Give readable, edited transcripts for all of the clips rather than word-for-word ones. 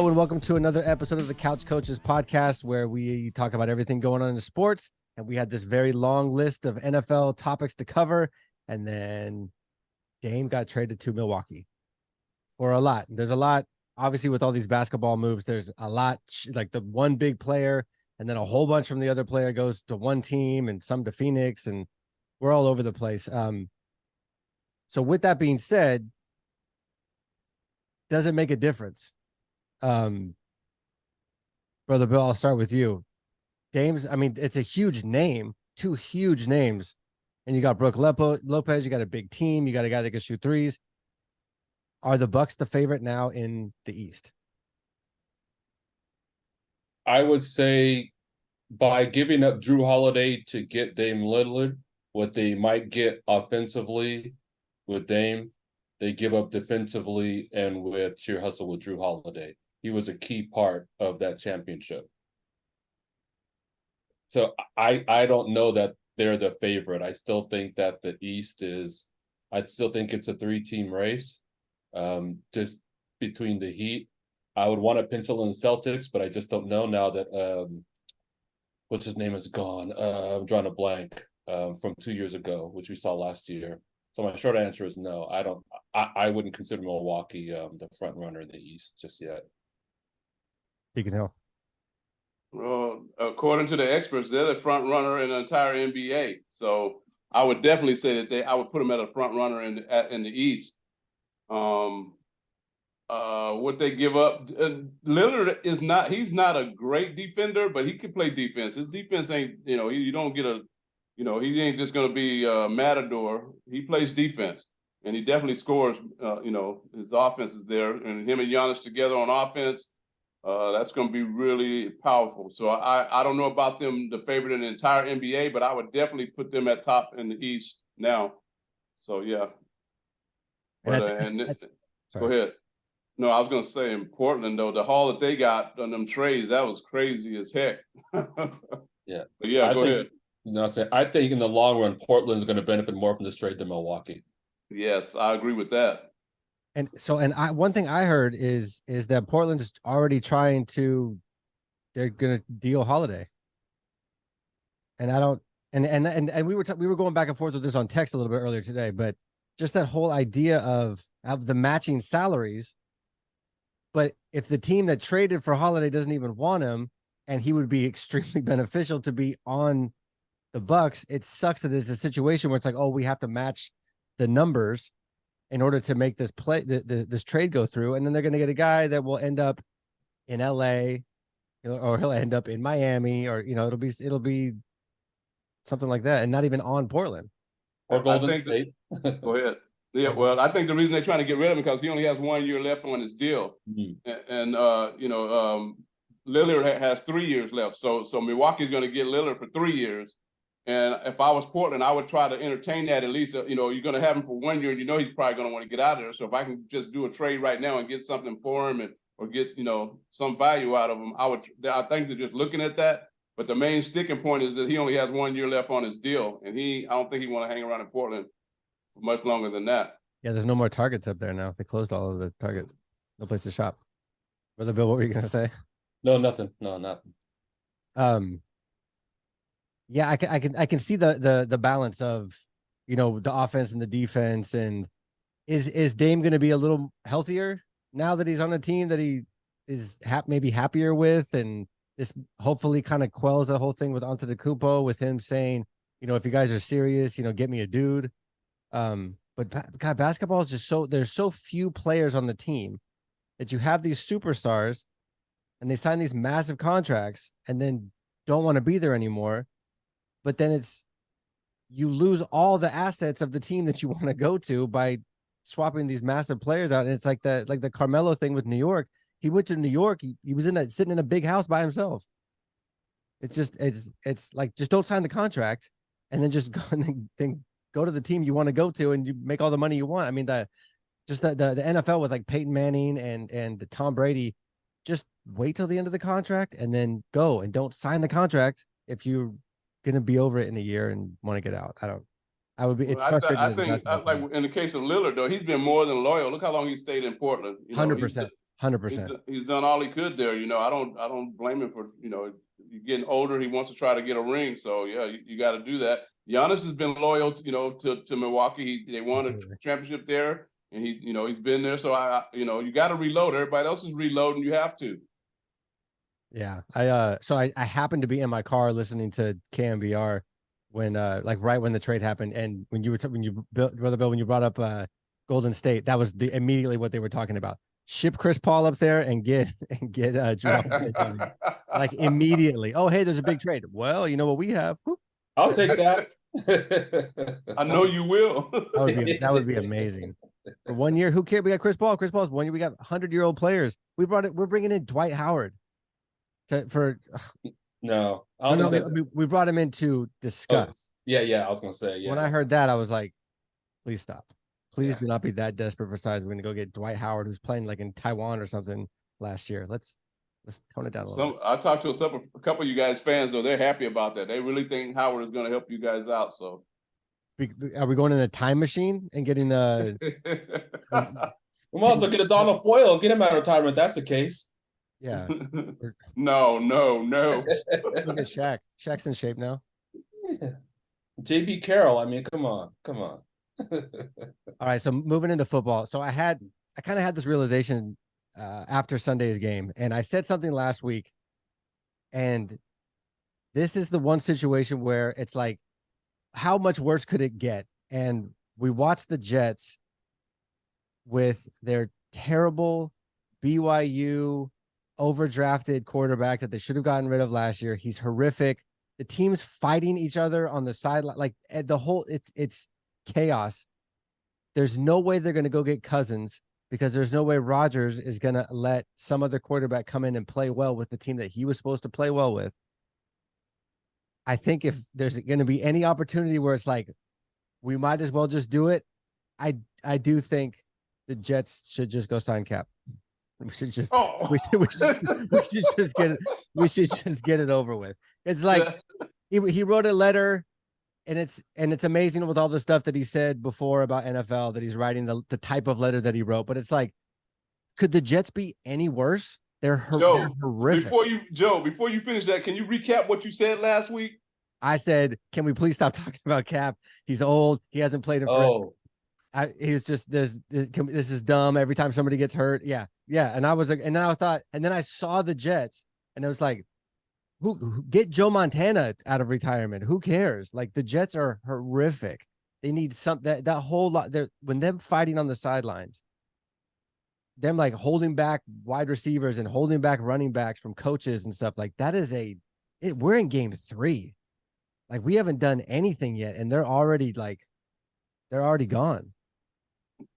Hello and welcome to another episode of the Couch Coaches podcast, where we talk about everything going on in the sports. And we had this very long list of NFL topics to cover. And then Dame got traded to Milwaukee for a lot. There's a lot, obviously, with all these basketball moves. There's a lot, like the one big player, and then a whole bunch from the other player goes to one team and some to Phoenix, and we're all over the place. So with that being said, does it make a difference? Brother Bill, I'll start with you. Dame's, I mean, it's a huge name, two huge names. And you got Brook Lopez, you got a big team, you got a guy that can shoot threes. Are the Bucks the favorite now in the East? I would say by giving up Drew Holiday to get Dame Lillard, what they might get offensively with Dame, they give up defensively and with sheer hustle with Drew Holiday. He was a key part of that championship. So I don't know that they're the favorite. I still think that the East is, I still think it's a 3-team race. Just between the Heat. I would want to pencil in the Celtics, but I just don't know now that what's his name is gone. I'm drawing a blank from 2 years ago, which we saw last year. So my short answer is no. I wouldn't consider Milwaukee the front runner in the East just yet. Deacon Hill. Well, according to the experts, they're the front runner in the entire NBA. So I would definitely say that I would put them at a front runner in the East. What they give up, Lillard is not. He's not a great defender, but he can play defense. His defense ain't. You don't get a. He ain't just going to be Matador. He plays defense, and he definitely scores. His offense is there, and him and Giannis together on offense. That's going to be really powerful. So I don't know about them, the favorite in the entire NBA, but I would definitely put them at top in the East now. So, yeah. Go ahead. No, I was going to say in Portland, though, the haul that they got on them trades, that was crazy as heck. Yeah. But yeah, go ahead. I think in the long run, Portland is going to benefit more from this trade than Milwaukee. Yes, I agree with that. And one thing I heard is that Portland's already trying to, they're going to deal Holiday. And I don't, and we were going back and forth with this on text a little bit earlier today, but just that whole idea of the matching salaries. But if the team that traded for Holiday doesn't even want him, and he would be extremely beneficial to be on the Bucks, it sucks that it's a situation where it's like, oh, we have to match the numbers in order to make this this trade go through. And then they're going to get a guy that will end up in LA, or he'll end up in Miami, or, it'll be something like that. And not even on Portland or Golden State. Go ahead. Yeah, well, I think the reason they're trying to get rid of him because he only has 1 year left on his deal. Mm-hmm. And Lillard has 3 years left. So Milwaukee's going to get Lillard for 3 years. And if I was Portland, I would try to entertain that at least. You're going to have him for 1 year, and he's probably going to want to get out of there. So if I can just do a trade right now and get something for him or get some value out of him, I think they're just looking at that. But the main sticking point is that he only has 1 year left on his deal, and I don't think he want to hang around in Portland for much longer than that. Yeah, there's no more Targets up there now. They closed all of the Targets. No place to shop. Brother Bill, what were you going to say? No, nothing. No, nothing. Yeah, I can see the balance of, the offense and the defense. And is Dame going to be a little healthier now that he's on a team that he is maybe happier with? And this hopefully kind of quells the whole thing with Antetokounmpo, with him saying, if you guys are serious, get me a dude. But God, basketball is just there's so few players on the team that you have these superstars and they sign these massive contracts and then don't want to be there anymore. But then you lose all the assets of the team that you want to go to by swapping these massive players out. And it's like the Carmelo thing with New York. He went to New York. He was sitting in a big house by himself. It's like, just don't sign the contract and then just go and then go to the team you want to go to and you make all the money you want. I mean, the NFL with like Peyton Manning and Tom Brady, just wait till the end of the contract and then go, and don't sign the contract if you're going to be over it in a year and want to get out. It's frustrating. I think like in the case of Lillard, though, he's been more than loyal. Look how long he stayed in Portland. 100%. 100%. He's done all he could there. I don't blame him for, you're getting older. He wants to try to get a ring. So yeah, you got to do that. Giannis has been loyal, to Milwaukee. They won Absolutely. a championship there, and he's been there. So you got to reload. Everybody else is reloading. You have to. Yeah. So I happened to be in my car listening to KMBR when right when the trade happened, and when you were Brother Bill, when you brought up Golden State, that was immediately what they were talking about. Ship Chris Paul up there and get Jamal Payton. Like immediately. Oh, hey, there's a big trade. Well, you know what we have? Whoop. I'll take that. I know you will. That would be amazing. For 1 year, who cares? We got Chris Paul. Chris Paul's 1 year. We got 100-year-old players. We're bringing in Dwight Howard No, we brought him in to discuss. Yeah. I was gonna say, yeah. When I heard that, I was like, please stop. Please do not be that desperate for size. We're gonna go get Dwight Howard, who's playing like in Taiwan or something last year. Let's tone it down a little bit. I talked to a couple of you guys fans, though. They're happy about that. They really think Howard is going to help you guys out. So, are we going in a time machine and getting We might as well get a Donald Foyle and get him out of retirement. That's the case. Yeah. No. Look at Shaq. Shaq's in shape now. Yeah. JB Carroll. I mean, come on. All right. So moving into football. So I kind of had this realization after Sunday's game, and I said something last week, and this is the one situation where it's like, how much worse could it get? And we watched the Jets with their terrible BYU overdrafted quarterback that they should have gotten rid of last year. He's horrific. The team's fighting each other on the sideline. Like the whole, it's chaos. There's no way they're going to go get Cousins, because there's no way Rodgers is going to let some other quarterback come in and play well with the team that he was supposed to play well with. I think if there's going to be any opportunity where it's like, we might as well just do it, I do think the Jets should just go sign Cap. We should just we should just get it over with. It's like he wrote a letter, and it's amazing with all the stuff that he said before about NFL, that he's writing the type of letter that he wrote. But it's like, could the Jets be any worse? They're horrific. Before you finish that, can you recap what you said last week? I said, can we please stop talking about Cap? He's old. He hasn't played in forever. He's just this is dumb. Every time somebody gets hurt, yeah. And I was like, and then I thought, and then I saw the Jets, and it was like, who get Joe Montana out of retirement? Who cares? Like, the Jets are horrific. They need that whole lot. When them fighting on the sidelines, them like holding back wide receivers and holding back running backs from coaches and stuff, like that is we're in game 3. Like, we haven't done anything yet, and they're already gone.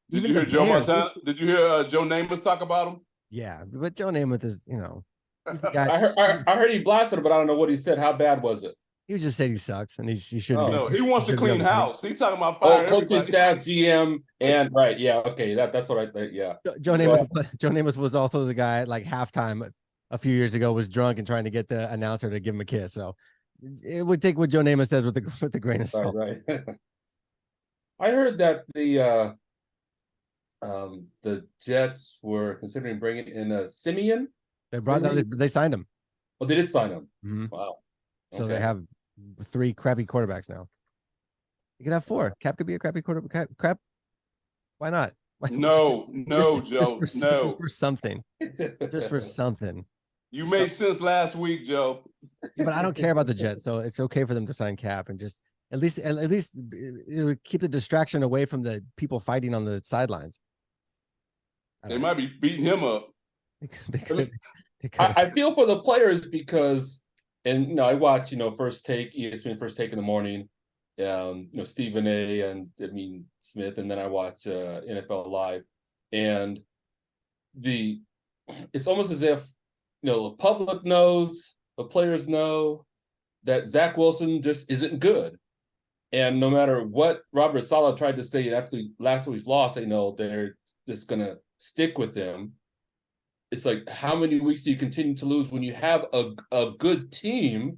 Did you hear Joe Montana? Did you hear Joe Namath talk about him? Yeah, but Joe Namath is, he's the guy. I heard he blasted him, but I don't know what he said. How bad was it? He just said he sucks, and he shouldn't. No, he wants to clean house. He's talking about fire. Coaching staff, GM, and right, yeah, okay, that's what I think. Yeah, Joe Namath was also the guy, like, halftime a few years ago, was drunk and trying to get the announcer to give him a kiss. So it would take what Joe Namath says with the grain of salt. Right. I heard that the Jets were considering bringing in Simeon. They signed him. Oh, they did sign him. Mm-hmm. Wow. So they have 3 crappy quarterbacks now. You could have 4. Cap could be a crappy quarterback. Crap. Why not? Joe. Just for something. Just for something. You made sense last week, Joe. Yeah, but I don't care about the Jets, so it's okay for them to sign Cap and just at least it would keep the distraction away from the people fighting on the sidelines. They might be beating him up. They could. I feel for the players because, and I watch, First Take, ESPN First Take in the morning, Stephen A. and Smith, and then I watch NFL Live, and it's almost as if the public knows, the players know that Zach Wilson just isn't good, and no matter what Robert Saleh tried to say after last week's loss, they know they're just gonna stick with him. It's like, how many weeks do you continue to lose when you have a good team?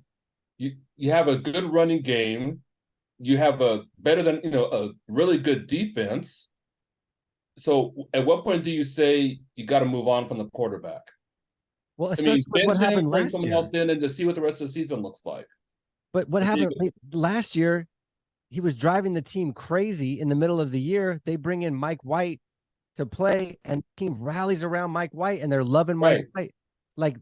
You have a good running game. You have a really good defense. So at what point do you say you got to move on from the quarterback? Well, I mean, especially with what happened bring last someone year. else in and to see what the rest of the season looks like. But what The happened Eagles. last year, he was driving the team crazy in the middle of the year. They bring in Mike White to play, and the team rallies around Mike White, and they're loving Mike Right. White. Like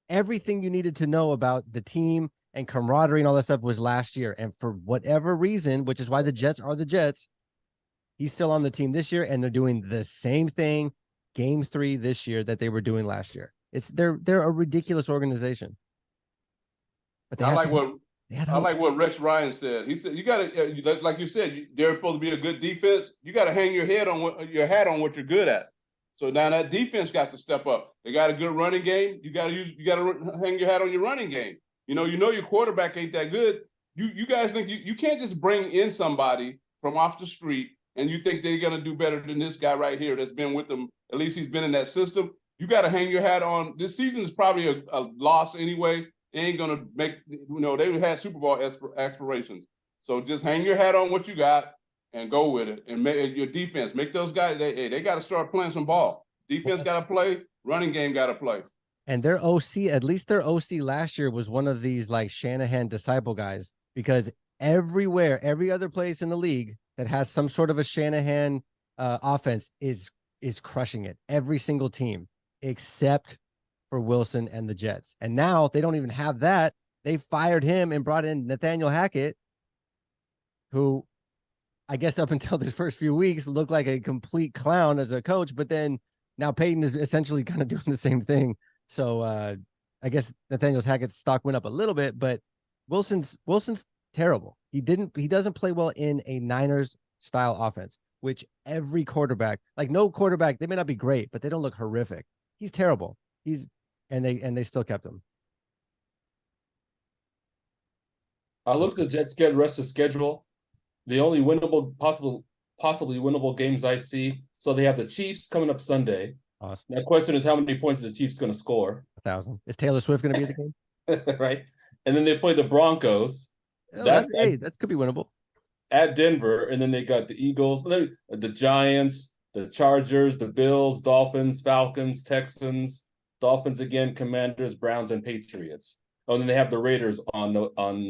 everything you needed to know about the team and camaraderie and all that stuff was last year. And for whatever reason, which is why the Jets are the Jets, he's still on the team this year, and they're doing the same thing game 3 this year that they were doing last year. They're a ridiculous organization. But I like what hope. Rex Ryan said. He said you got to, like you said, they're supposed to be a good defense. You got to hang your hat on what you're good at. So now that defense got to step up. They got a good running game. You got to hang your hat on your running game. You know your quarterback ain't that good. You guys think you can't just bring in somebody from off the street and you think they're gonna do better than this guy right here that's been with them. At least he's been in that system. You got to hang your hat on. This season is probably a loss anyway. They ain't gonna make, they had Super Bowl aspirations. So just hang your hat on what you got and go with it. And make your defense, make those guys, they got to start playing some ball. Defense got to play, running game got to play. And their OC, at least their OC last year was one of these like Shanahan disciple guys, because everywhere, every other place in the league that has some sort of a Shanahan offense is crushing it. Every single team except for Wilson and the Jets. And now they don't even have that. They fired him and brought in Nathaniel Hackett, who I guess up until this first few weeks looked like a complete clown as a coach, but then now Payton is essentially kind of doing the same thing. So I guess Nathaniel Hackett's stock went up a little bit, but Wilson's terrible. He doesn't play well in a Niners style offense, which every quarterback, like no quarterback, they may not be great, but they don't look horrific. He's terrible. And they still kept him. I looked at the Jets' rest of the schedule. The only possibly winnable games I see. So they have the Chiefs coming up Sunday. Awesome. My question is, how many points are the Chiefs going to score? 1,000. Is Taylor Swift going to be at the game? Right. And then they play the Broncos. Oh, that could be winnable. At Denver, and then they got the Eagles, the Giants, the Chargers, the Bills, Dolphins, Falcons, Texans, Dolphins again, Commanders, Browns, and Patriots. Oh, and then they have the Raiders on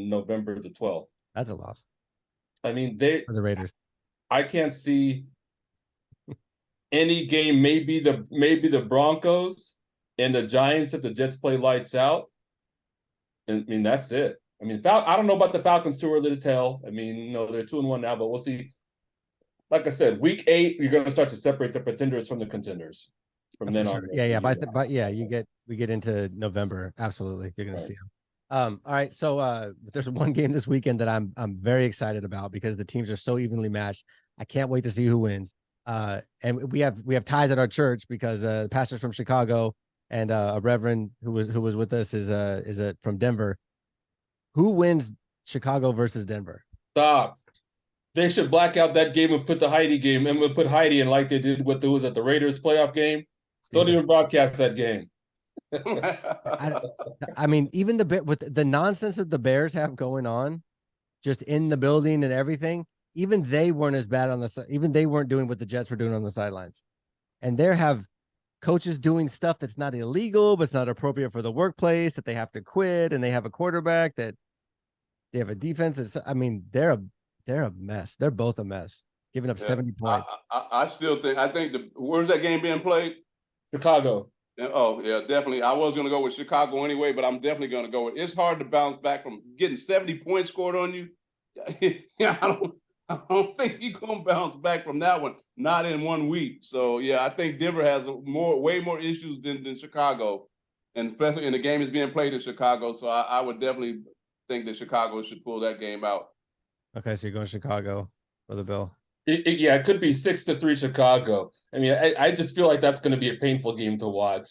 November the 12th. That's a loss. I mean, for the Raiders. I can't see any game. Maybe the Broncos and the Giants if the Jets play lights out. And I mean, that's it. I mean, I don't know about the Falcons, too early to tell. I mean, they're 2-1 now, but we'll see. Like I said, week 8, you're going to start to separate the pretenders from the contenders. From then on. Yeah. But we get into November. Absolutely, you're going to see them. All right. So there's one game this weekend that I'm very excited about because the teams are so evenly matched. I can't wait to see who wins. And we have ties at our church because the pastor's from Chicago and a reverend who was with us is from Denver. Who wins Chicago versus Denver? Stop. They should black out that game and put the Heidi game and put Heidi in like they did with the at the Raiders playoff game. Don't even broadcast that game. I mean, even with the nonsense that the Bears have going on, just in the building and everything, even they weren't as bad on the side. Even they weren't doing what the Jets were doing on the sidelines. And there have coaches doing stuff that's not illegal, but it's not appropriate for the workplace, that they have to quit, and they have a quarterback that they have a defense that's, I mean, they're a mess. They're both a mess, giving up 70 points. I think where's that game being played? Chicago. Oh, yeah, definitely. I was going to go with Chicago anyway, but I'm definitely going to go with it. It's hard to bounce back from getting 70 points scored on you. Yeah, I don't think you're going to bounce back from that one, not in 1 week. So, yeah, I think Denver has way more issues than Chicago, and especially in the game is being played in Chicago. So I would definitely think that Chicago should pull that game out. Okay, so you're going Chicago for the Bill. It could be 6-3 Chicago. I mean, I just feel like that's going to be a painful game to watch.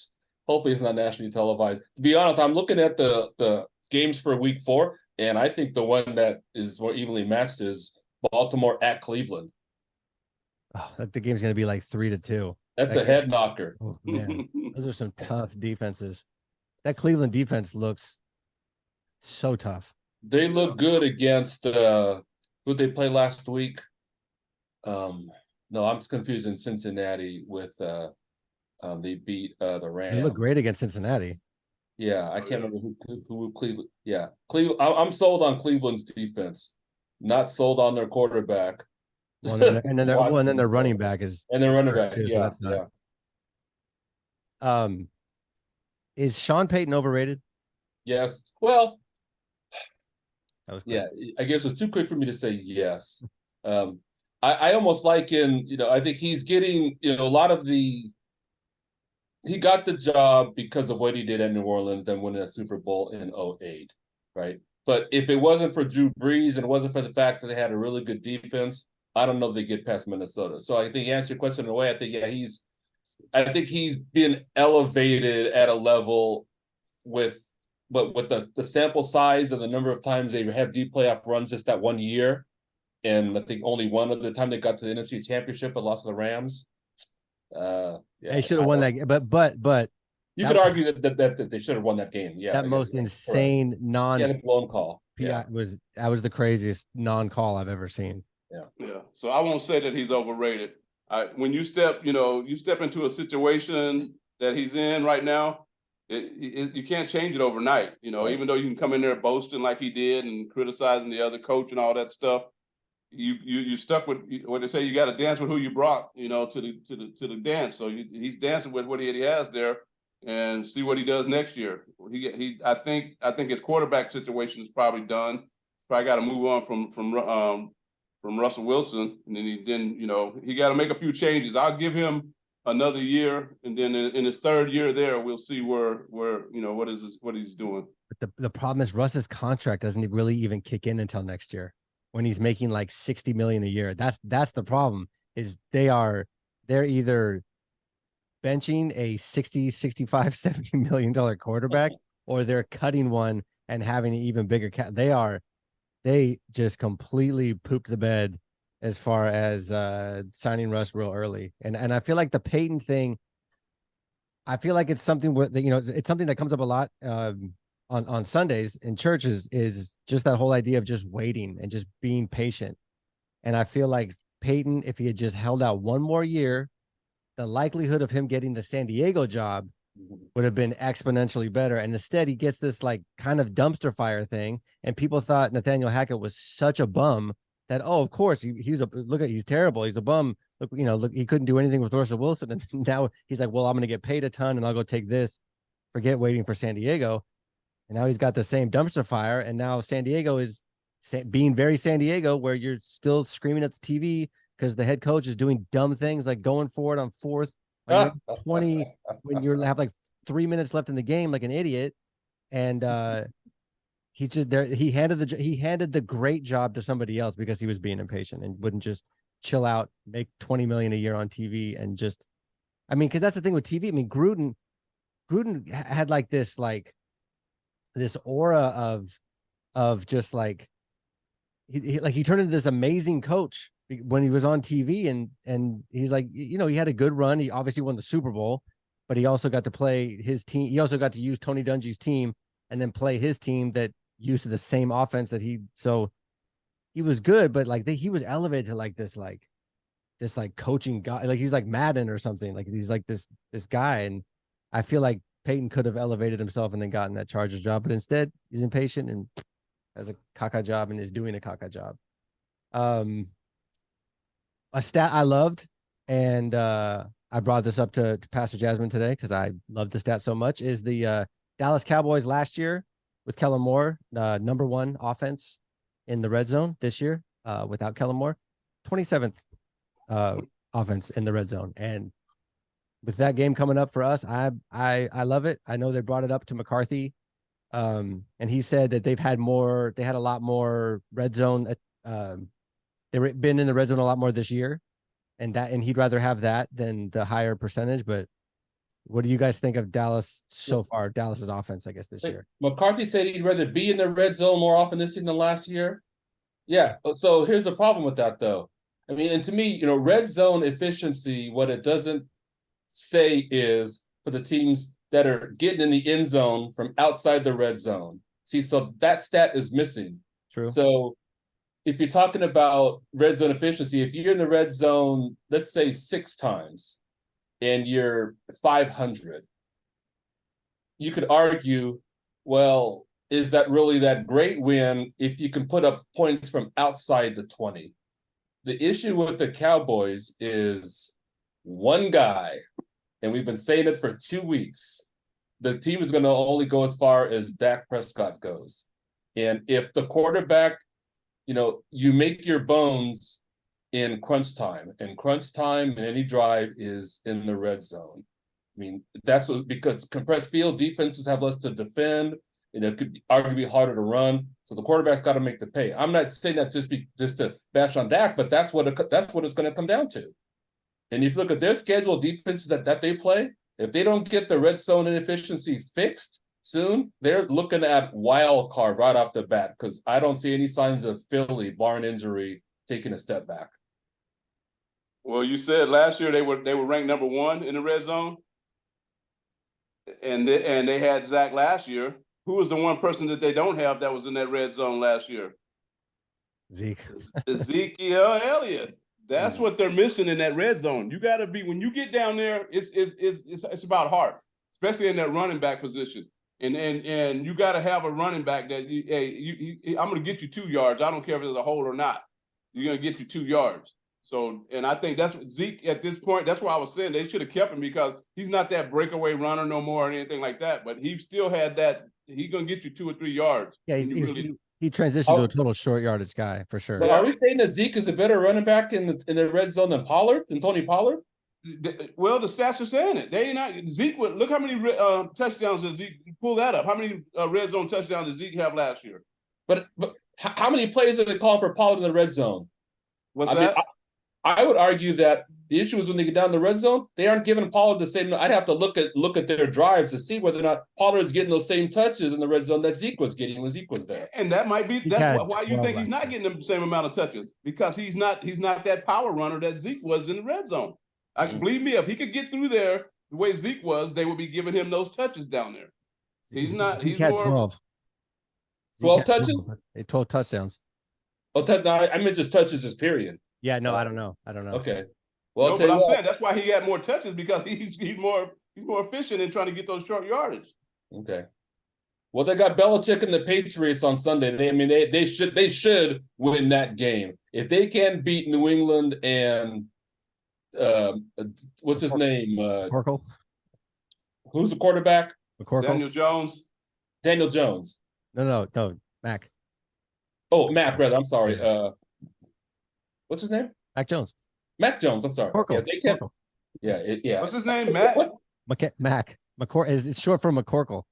Hopefully it's not nationally televised. To be honest, I'm looking at the games for week 4, and I think the one that is more evenly matched is Baltimore at Cleveland. Oh, the game's going to be like 3-2. That's a head knocker. Oh, man. Those are some tough defenses. That Cleveland defense looks so tough. They look good against who they play last week. No, I'm confusing Cincinnati with they beat the Rams. They look great against Cincinnati. Yeah, I can't remember who Cleveland. Yeah, Cleveland. I'm sold on Cleveland's defense, not sold on their quarterback. Well, and then their running back is and their running hurt back. too, so Yeah, that's not. Is Sean Payton overrated? Yes. Well, That was quick. yeah. I guess it's too quick for me to say yes. I almost like I think he's getting a lot of the. He got the job because of what he did at New Orleans, then winning a Super Bowl in 2008, right? But if it wasn't for Drew Brees and it wasn't for the fact that they had a really good defense, I don't know if they get past Minnesota. So I think you answer your question in a way. I think he's been elevated at a level with the sample size and the number of times they have deep playoff runs just that 1 year. And I think only one other time they got to the NFC Championship but lost to the Rams. Yeah, they should have won that, but you could argue that they should have won that game. Yeah, that most insane blown call. PI was the craziest non-call I've ever seen. Yeah. So I won't say that he's overrated. When you step into a situation that he's in right now, you can't change it overnight. Right. Even though you can come in there boasting like he did and criticizing the other coach and all that stuff, you stuck with what they say. You got to dance with who you brought, to the dance. So he's dancing with what he has there, and see what he does next year. I think his quarterback situation is probably done. Probably got to move on from Russell Wilson, and then he got to make a few changes. I'll give him another year, and then in his third year there, we'll see where what he's doing. But the problem is Russ's contract doesn't really even kick in until next year, when he's making like $60 million a year. That's the problem. Is they're either benching a 60, 65, $70 million quarterback, or they're cutting one and having an even bigger they just completely pooped the bed as far as signing Russ real early. And I feel like the Payton thing, I feel like it's something where it's something that comes up a lot on Sundays in churches, is just that whole idea of just waiting and just being patient. And I feel like Payton, if he had just held out one more year, the likelihood of him getting the San Diego job would have been exponentially better. And instead, he gets this like kind of dumpster fire thing. And people thought Nathaniel Hackett was such a bum that, oh, of course, he's terrible. He's a bum. Look, he couldn't do anything with Russell Wilson. And now he's like, well, I'm going to get paid a ton and I'll go take this. Forget waiting for San Diego. And now he's got the same dumpster fire. And now San Diego is being very San Diego, where you're still screaming at the TV because the head coach is doing dumb things like going for it on fourth, when you're 20, when you have like 3 minutes left in the game, like an idiot. And he handed the great job to somebody else because he was being impatient and wouldn't just chill out, make $20 million a year on TV. And just, because that's the thing with TV. Gruden had like this aura of just like, he turned into this amazing coach when he was on TV, and he's like, he had a good run. He obviously won the Super Bowl, but he also got to play his team. He also got to use Tony Dungy's team and then play his team that used the same offense so he was good, but like he was elevated to like this coaching guy. Like he's like Madden or something. Like he's like this guy. And I feel like Payton could have elevated himself and then gotten that Chargers job, but instead he's impatient and has a caca job and is doing a caca job. A stat I loved, and I brought this up to Pastor Jasmine today because I love the stat so much, is the Dallas Cowboys last year with Kellen Moore, number one offense in the red zone this year without Kellen Moore, 27th offense in the red zone. And with that game coming up for us, I love it. I know they brought it up to McCarthy, and he said that they had a lot more red zone. They've been in the red zone a lot more this year, and he'd rather have that than the higher percentage. But what do you guys think of Dallas so far? Dallas's offense, I guess, this year. McCarthy said he'd rather be in the red zone more often this season than last year. Yeah. So here's the problem with that, though. And to me, red zone efficiency, what it doesn't say is for the teams that are getting in the end zone from outside the red zone. See, so that stat is missing. True. So if you're talking about red zone efficiency, if you're in the red zone, let's say 6 times, and you're 500, you could argue, well, is that really that great win if you can put up points from outside the 20? The issue with the Cowboys is one guy, and we've been saying it for 2 weeks. The team is going to only go as far as Dak Prescott goes. And if the quarterback, you make your bones in crunch time, and crunch time in any drive is in the red zone. I mean, that's because compressed field defenses have less to defend, and it could arguably be harder to run. So the quarterback's got to make the pay. I'm not saying that just to bash on Dak, but that's what it's going to come down to. And if you look at their schedule, defenses that they play, if they don't get the red zone inefficiency fixed soon, they're looking at wild card right off the bat, because I don't see any signs of Philly, barring injury, taking a step back. Well, you said last year they were ranked number 1 in the red zone, and they had Zach last year. Who was the one person that they don't have that was in that red zone last year? Zeke. Ezekiel Elliott. That's what they're missing in that red zone. You got to be, when you get down there, it's about heart, especially in that running back position. And you got to have a running back that I'm going to get you 2 yards. I don't care if there's a hole or not. You're going to get you 2 yards. So, and I think that's what Zeke at this point, that's why I was saying they should have kept him, because he's not that breakaway runner no more or anything like that. But he still had that. He's going to get you 2 or 3 yards. Yeah, he transitioned to a total short yardage guy for sure. But are we saying that Zeke is a better running back in the red zone than Tony Pollard? Well, the stats are saying it. They not Zeke. Look how many touchdowns did Zeke pull that up? How many red zone touchdowns did Zeke have last year? But how many plays are they calling for Pollard in the red zone? What's that? I would argue that the issue is when they get down the red zone, they aren't giving Pollard the same. I'd have to look at their drives to see whether or not Pollard's getting those same touches in the red zone that Zeke was getting when Zeke was there. And that might be why you think he's not getting the same amount of touches, because he's not that power runner that Zeke was in the red zone. Believe me, if he could get through there the way Zeke was, they would be giving him those touches down there. He's not. He had 12. 12 touches? 12 touchdowns. Oh, I meant just touches as period. Yeah, no, I don't know. Okay. Well, no, but I'm saying that's why he had more touches, because he's more efficient in trying to get those short yardage. Okay. Well, they got Belichick and the Patriots on Sunday. They should win that game. If they can't beat New England and what's his name? McCorkle. Who's the quarterback? McCorkle. Daniel Jones. No, Mac. Oh, Mac, rather. I'm sorry. What's his name? Mac Jones. Mac Jones. I'm sorry. McCorkle. Yeah, they can't. Yeah. What's his name? Mac. Mac. It's short for McCorkle.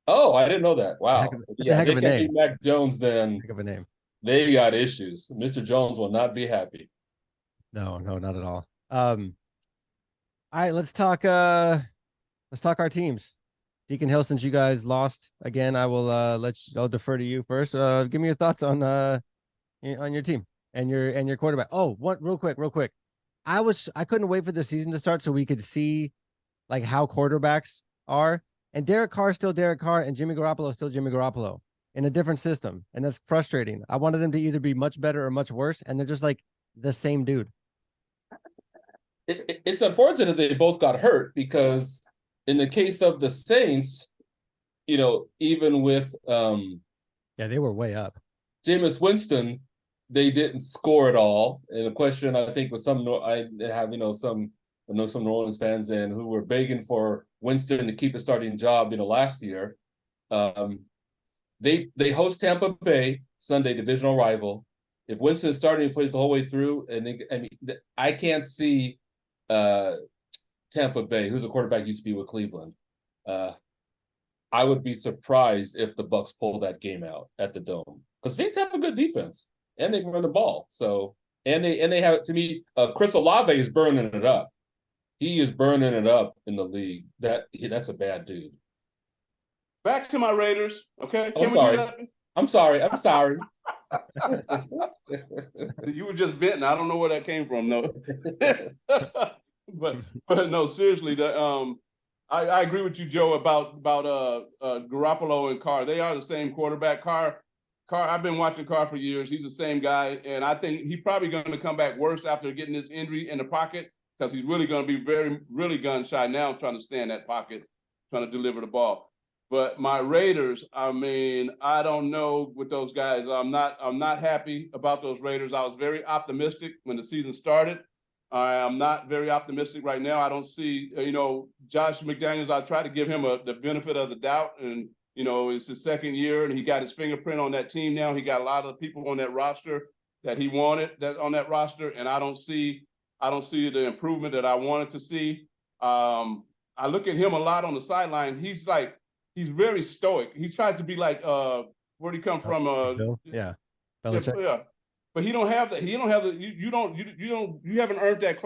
Oh, I didn't know that. Wow. It's a heck of a name. Mac Jones, then heck of a name. They got issues. Mr. Jones will not be happy. No, not at all. All right, let's talk our teams. Deacon Hill, since you guys lost again, I'll defer to you first. Give me your thoughts on your team and your quarterback. Oh, real quick. I couldn't wait for the season to start so we could see like how quarterbacks are. And Derek Carr is still Derek Carr, and Jimmy Garoppolo is still Jimmy Garoppolo in a different system, and that's frustrating. I wanted them to either be much better or much worse, and they're just like the same dude. It's unfortunate they both got hurt, because in the case of the Saints, even with they were way up. Jameis Winston, they didn't score at all. And the question, I think, was some New Orleans fans and who were begging for Winston to keep a starting job, last year. They host Tampa Bay Sunday, divisional rival. If Winston is starting, he plays the whole way through, I can't see Tampa Bay, who's a quarterback used to be with Cleveland. I would be surprised if the Bucs pull that game out at the Dome, because Saints have a good defense and they can run the ball. So and they have, to me, Chris Olave is burning it up. He is burning it up in the league. That's a bad dude. Back to my Raiders, okay? I'm sorry. You were just venting. I don't know where that came from, though. but no, seriously, I agree with you, Joe, about Garoppolo and Carr. They are the same quarterback. Carr Carr, I've been watching Carr for years. He's the same guy, and I think he's probably going to come back worse after getting this injury in the pocket because he's really going to be really gun shy now, trying to stay in that pocket, trying to deliver the ball. But my Raiders, I mean, I don't know with those guys. I'm not happy about those Raiders. I was very optimistic when the season started. I'm not very optimistic right now. I don't see, Josh McDaniels. I try to give him the benefit of the doubt, and it's his second year, and he got his fingerprint on that team now. He got a lot of people on that roster that he wanted on that roster, and I don't see the improvement that I wanted to see. I look at him a lot on the sideline. He's very stoic. He tries to be like, where'd he come from? Yeah. Yeah. But he don't have that. He don't have the. You haven't earned that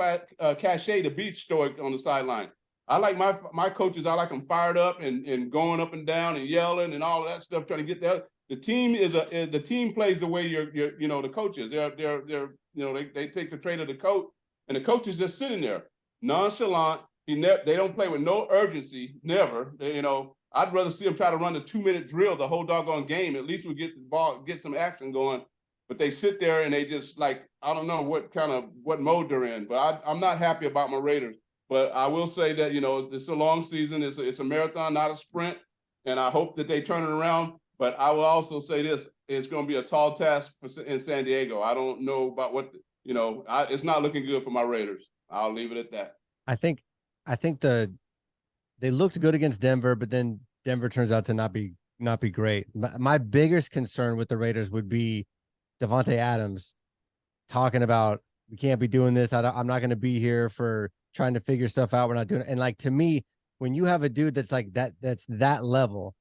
cachet to be stoic on the sideline. I like my coaches. I like them fired up and going up and down and yelling and all of that stuff, trying to get that. The team plays the way the coaches. They take the trade of the coach, and the coach is just sitting there nonchalant. They don't play with no urgency. Never. I'd rather see them try to run the 2-minute drill the whole doggone game. At least we get the ball, get some action going. But they sit there and they just I don't know what mode they're in. But I'm not happy about my Raiders. But I will say that, it's a long season. It's a marathon, not a sprint. And I hope that they turn it around. But I will also say this, it's going to be a tall task in San Diego. I don't know about it's not looking good for my Raiders. I'll leave it at that. I think they looked good against Denver, but then Denver turns out to not be great. My biggest concern with the Raiders would be Devontae Adams talking about, we can't be doing this. I'm not going to be here for trying to figure stuff out. We're not doing it. And to me, when you have a dude that's like that's that level,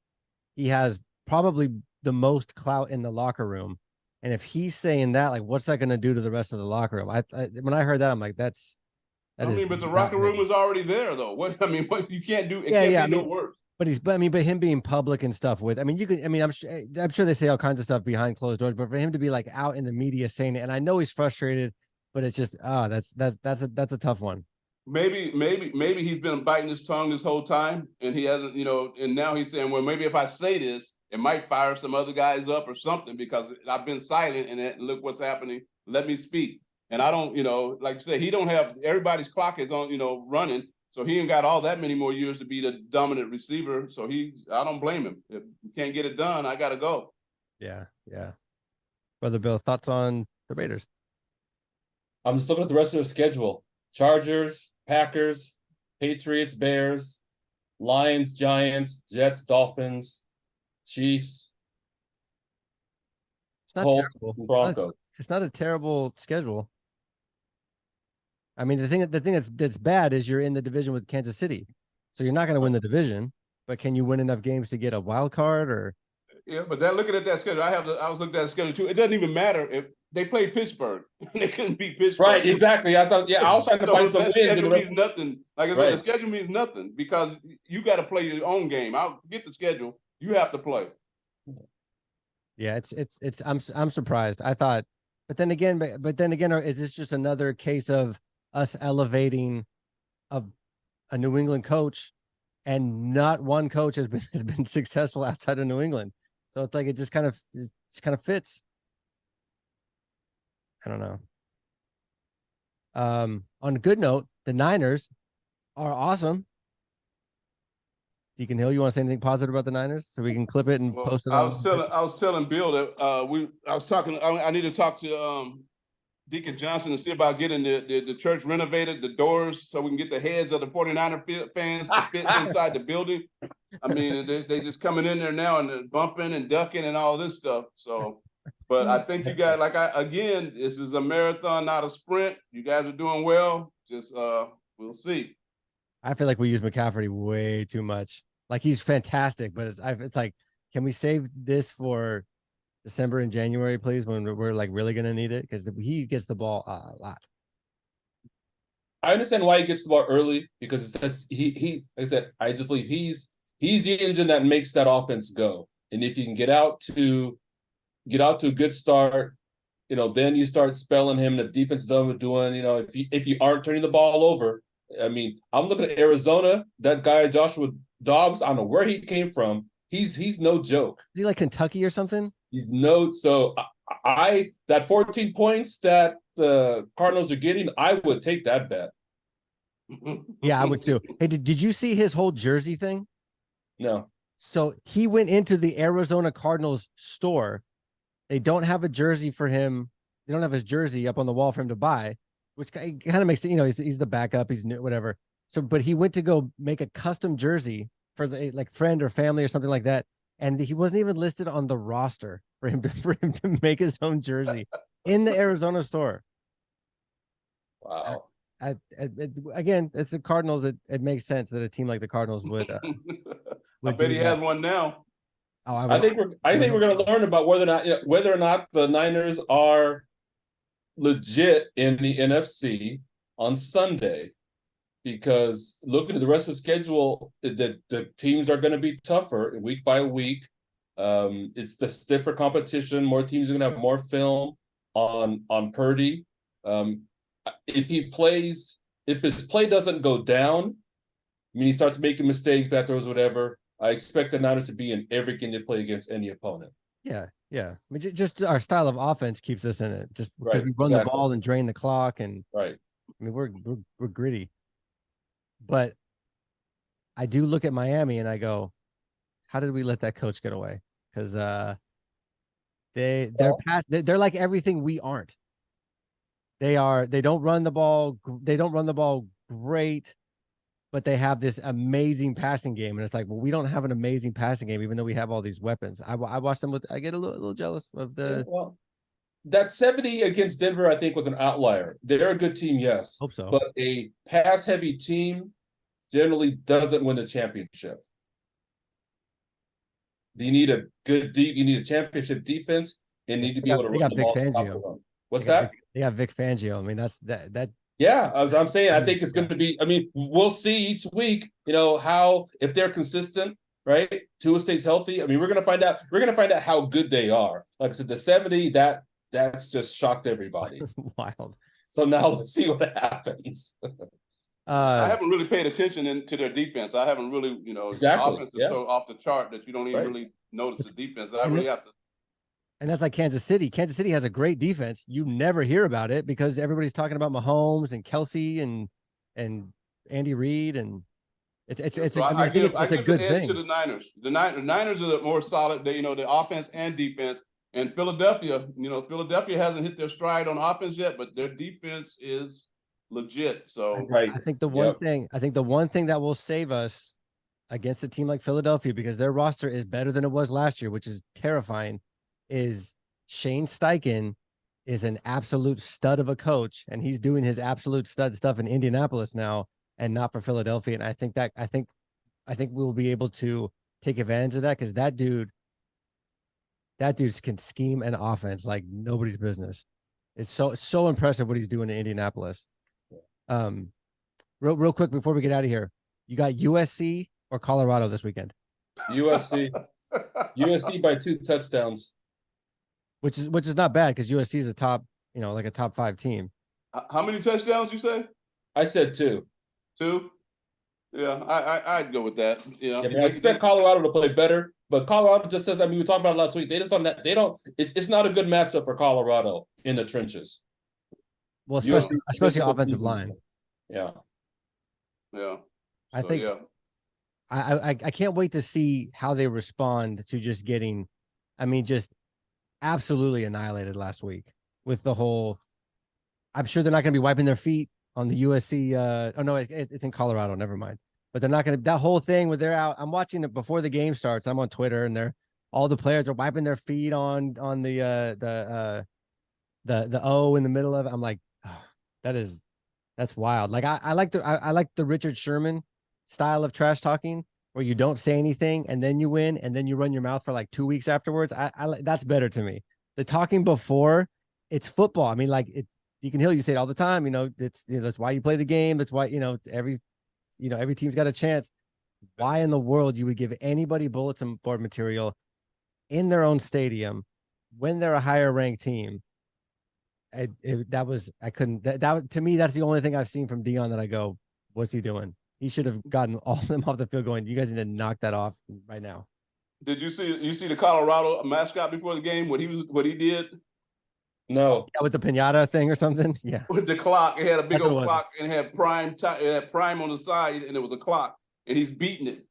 he has probably the most clout in the locker room. And if he's saying that, what's that going to do to the rest of the locker room? When I heard that, I'm like, but the locker room was already there, though. What you can't do? It can't be no worse. But him being public and stuff I'm sure they say all kinds of stuff behind closed doors, but for him to be out in the media saying it, and I know he's frustrated, but it's just, that's a tough one. Maybe he's been biting his tongue this whole time, and he hasn't, and now he's saying, well, maybe if I say this, it might fire some other guys up or something because I've been silent and look what's happening. Let me speak. And I don't, like you said, he don't have, everybody's clock is on, running. So he ain't got all that many more years to be the dominant receiver. So I don't blame him. If you can't get it done, I got to go. Yeah. Brother Bill, thoughts on the Raiders? I'm just looking at the rest of the schedule. Chargers, Packers, Patriots, Bears, Lions, Giants, Jets, Dolphins, Chiefs. It's not Colts, terrible. Broncos. It's not a terrible schedule. I mean, the thing that's bad is you're in the division with Kansas City, so you're not going to win the division. But can you win enough games to get a wild card? Or yeah, but looking at that schedule, I was looking at the schedule too. It doesn't even matter if they played Pittsburgh; they couldn't beat Pittsburgh. Right, exactly. I was trying to find some wins. Schedule means nothing. Like I said, the schedule means nothing because you got to play your own game. I'll get the schedule. You have to play. Yeah, I'm surprised. I thought, but then again, is this just another case of us elevating a New England coach, and not one coach has been successful outside of New England? So it's it just kind of fits. I don't know. On a good note, the Niners are awesome. Deacon Hill, you want to say anything positive about the Niners so we can clip it and post it? I was telling Bill that I need to talk to Deacon Johnson and see about getting the church renovated, the doors, so we can get the heads of the 49er fans to fit inside the building. I mean, they just coming in there now and bumping and ducking and all this stuff. So, but I think you guys, again, this is a marathon, not a sprint. You guys are doing well. Just we'll see. I feel like we use McCaffrey way too much. He's fantastic, but it's can we save this for December and January, please, when we're really going to need it? Because he gets the ball a lot. I understand why he gets the ball early because I just believe he's the engine that makes that offense go. And if you can get out to a good start, then you start spelling him. The defense done with doing, if you aren't turning the ball over. I mean, I'm looking at Arizona. That guy Joshua Dobbs, I don't know where he came from. He's no joke. Is he like Kentucky or something? He's no. So I that 14 points that the Cardinals are getting, I would take that bet. Yeah, I would too. Hey, did you see his whole jersey thing? No. So he went into the Arizona Cardinals store. They don't have a jersey for him. They don't have his jersey up on the wall for him to buy, which kind of makes it, he's the backup. He's new, whatever. So, but he went to go make a custom jersey for the like friend or family or something like that. And he wasn't even listed on the roster for him to make his own jersey in the Arizona store. Wow. Again, it's the Cardinals. It makes sense that a team like the Cardinals would I would bet do he that. has one now. Oh, I think we're going to learn about whether or not the Niners are legit in the NFC on Sunday, because looking at the rest of the schedule, the teams are going to be tougher week by week. It's the stiffer competition. More teams are going to have more film on Purdy. If his play doesn't go down, I mean, he starts making mistakes, bad throws, whatever, I expect the Niners to be in every game they play against any opponent. Yeah. I mean, just our style of offense keeps us in it. Just because we run the ball and drain the clock, and right. I mean, we're gritty. But I do look at Miami and I go, how did we let that coach get away? Because they're like everything we aren't. They don't run the ball. They don't run the ball great, but they have this amazing passing game. And it's like, well, we don't have an amazing passing game, even though we have all these weapons. I watch them I get a little jealous of the. Well, that 70 against Denver, I think, was an outlier. They're a good team, yes. Hope so. But a pass-heavy team generally doesn't win the championship. You need a championship defense, and need to be able to run the ball. Fangio. What's that? They got Vic Fangio. I mean, that's that. Yeah, as I'm saying, I think it's going to be. I mean, we'll see each week. How if they're consistent, right? Tua stays healthy. I mean, we're going to find out. We're going to find out how good they are. Like I said, the 70 that's just shocked everybody. It's wild. So now let's see what happens. I haven't really paid attention to their defense. I haven't really, exactly. The offense is so off the chart that you don't even really notice the defense. I really have to. And that's like Kansas City. Kansas City has a great defense. You never hear about it because everybody's talking about Mahomes and Kelsey and Andy Reid, and it's I think it's a good thing. To the Niners. The Niners are more solid. They, the offense and defense. And Philadelphia, Philadelphia hasn't hit their stride on offense yet, but their defense is legit. So I think the one thing that will save us against a team like Philadelphia, because their roster is better than it was last year, which is terrifying, is Shane Steichen is an absolute stud of a coach, and he's doing his absolute stud stuff in Indianapolis now and not for Philadelphia. And I think we'll be able to take advantage of that, because that dude can scheme an offense like nobody's business. It's so impressive what he's doing in Indianapolis. Real quick before we get out of here, you got USC or Colorado this weekend? USC by 2 touchdowns. Which is not bad, because USC is a top, like a top 5 team. How many touchdowns you say? I said 2. 2? Yeah, I'd go with that. I expect Colorado to play better, but Colorado just says. I mean, we talked about it last week. They just don't. They don't. It's not a good matchup for Colorado in the trenches. Well, especially offensive line. Yeah. I think. I can't wait to see how they respond to just getting. I mean, just absolutely annihilated last week with the whole. I'm sure they're not going to be wiping their feet on the USC. Oh no, it's in Colorado. Never mind. But they're not going to. That whole thing where they're out. I'm watching it before the game starts. I'm on Twitter, and all the players are wiping their feet on the O in the middle of it. I'm like, oh, that's wild. Like I like the Richard Sherman style of trash talking, where you don't say anything and then you win and then you run your mouth for like 2 weeks afterwards. I that's better to me. The talking before, it's football. I mean, like Deacon Hill, you say it all the time. That's why you play the game. That's why every team's got a chance. Why in the world you would give anybody bulletin board material in their own stadium when they're a higher ranked team? To me, that's the only thing I've seen from Dion that I go, what's he doing? He should have gotten all of them off the field going, you guys need to knock that off right now. Did you see the Colorado mascot before the game? What he did No. Yeah, with the pinata thing or something. Yeah. with the clock? It had a big That's what it old was. clock and it had prime time. It had prime on the side, and it was a clock, and he's beating it.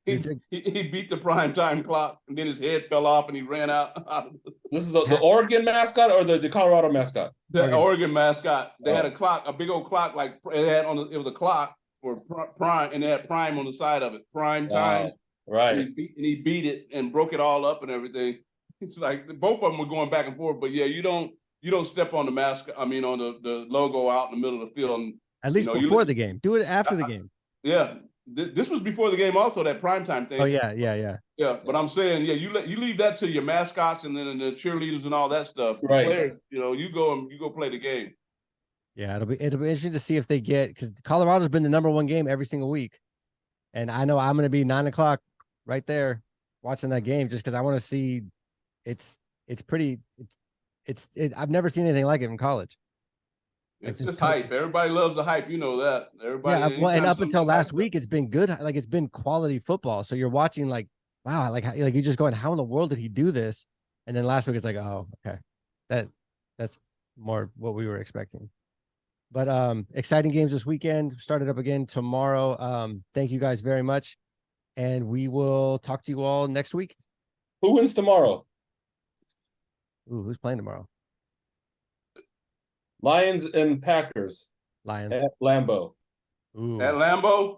Dude, he beat the prime time clock, and then his head fell off, and he ran out. This is the Oregon mascot or the Colorado mascot? The Oregon mascot. They had Oh. a clock, a big old clock, like it had on. It was a clock for prime, and it had prime on the side of it. Prime time. Wow. Right. And he beat it and broke it all up and everything. It's like both of them were going back and forth. But yeah, you don't step on the mascot. I mean, on the logo out in the middle of the field. And, at least before the game. Do it after the game. Yeah. This was before the game also, that primetime thing. Oh, yeah. Yeah, but I'm saying, yeah, you leave that to your mascots and then the cheerleaders and all that stuff. The Right. players, you go play the game. Yeah, it'll be interesting to see if they get, because Colorado's been the number 1 game every single week. And I know I'm going to be 9 o'clock right there watching that game just because I want to see I've never seen anything like it in college. It's just hype. Everybody loves the hype. You know that. Everybody. Yeah, well, and up until last week. week, it's been good. Like, it's been quality football. So you're watching like, wow, like you're just going, how in the world did he do this? And then last week, it's like, oh, okay, that's more what we were expecting. But exciting games this weekend. Started up again tomorrow. Thank you guys very much, and we will talk to you all next week. Who wins tomorrow? Ooh, who's playing tomorrow? Lions and Packers Lions. at Lambeau. Ooh. At Lambeau.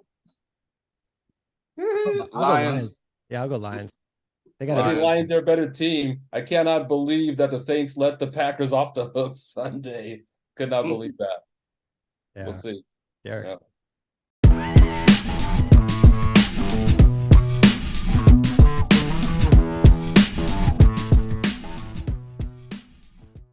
I'll go Lions. Yeah, I'll go Lions. They I got think Lions are a better team. I cannot believe that the Saints let the Packers off the hook Sunday. Could not believe that. Yeah. We'll see. Derek. Yeah.